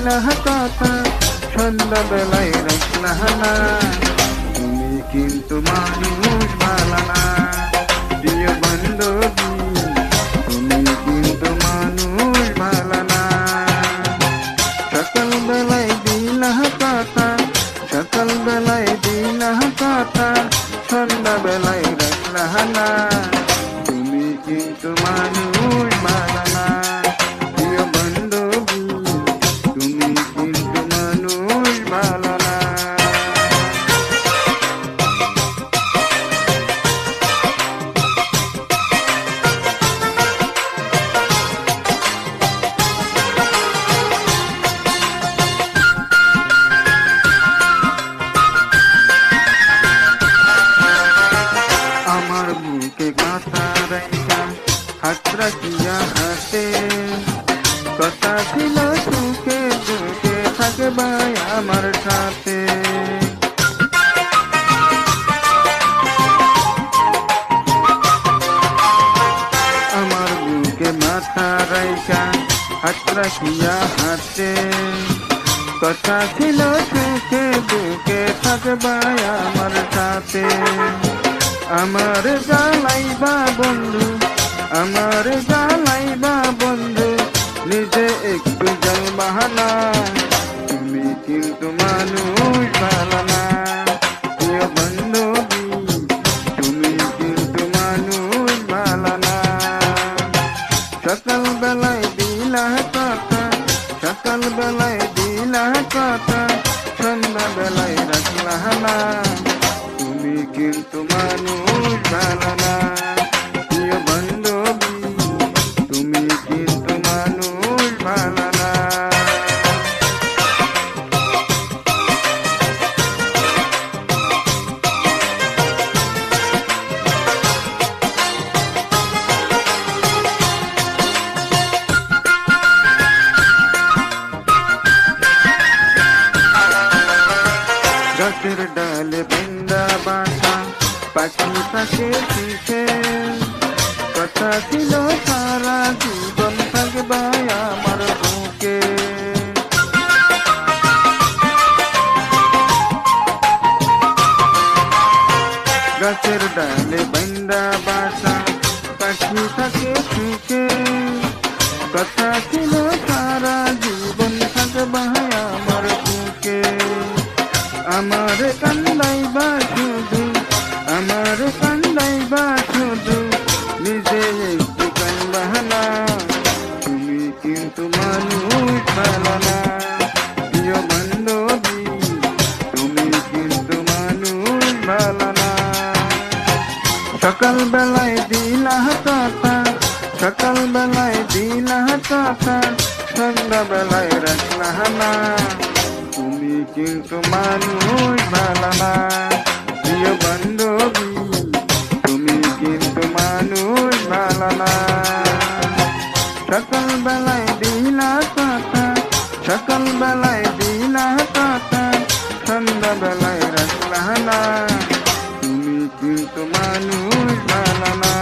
দিলা কথা, সন্ধ্যাবেলায় রাখলা না। তুমি কিন্তু মানুষ ভালো না, প্রিয় বান্ধবী তুমি কিন্তু মানুষ ভালো না। সকালবেলায় দিলা কথা, সকালবেলায় দিলা কথা, সন্ধ্যাবেলায় রাখলা না। তুমি কিন্তু মানুষ ভালো না, প্রিয় বান্ধবী তুমি কিন্তু মানুষ ভালো না। আমার বুকে কথা রাইখা হাত রাখিয়া হাতে, কথা ছিল সুখে দুঃখে থাকবা আমার সাথে। আমার বুকে মাথা রাইখা হাত রাখিয়া হাতে, কথা ছিল সুখে দুঃখে থাকবা আমার সাথে। আমার জ্বালাইবা বন্ধু, আমার জ্বালাইবা বন্ধু, নিজে একটু জ্বালবা না। তুমি কিন্তু মানুষ ভালো না, প্রিয় বান্ধবী তুমি কিন্তু মানুষ ভালো না। সকালবেলায় দিলা কথা, সকালবেলায় দিলা কথা, সন্ধ্যাবেলায় রাখলা না। তুমি কিন্তু মানুষ ভালো না, প্রিয় বান্ধবী তুমি কিন্তু মানুষ ভালো না। গাছের ডালে বৃন্দা বাসা, পাখি থাকে শিখে, কথা ছিল সারা জীবন থাকবা আমার বুকে। গাছের ডালে বৃন্দা বাসা, পাখি থাকে শিখে, কথা ছিল সারা জীবন থাকবা আমার বুকে। আমার কান্দাইবা শুধু, আমার কান্দাইবা শুধু, নিজে একটু কান্দবা না। তুমি কিন্তু মানুষ ভালো না, প্রিয় বান্ধবী তুমি কিন্তু মানুষ ভালো না। সকালবেলায় দিলা কথা, সকালবেলায় দিলা কথা, সন্ধ্যাবেলায় রাখলা না। তুমি কিন্তু মানুষ ভালো না, প্রিয় বান্ধবী তুমি কিন্তু মানুষ ভালো না। সকালবেলায় দিলা কথা, সকালবেলায় দিলা কথা, সন্ধ্যাবেলায় রাখলা না। তুমি কিন্তু মানুষ ভালো না,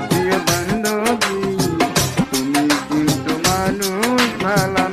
প্রিয় বান্ধবী তুমি কিন্তু মানুষ ভালো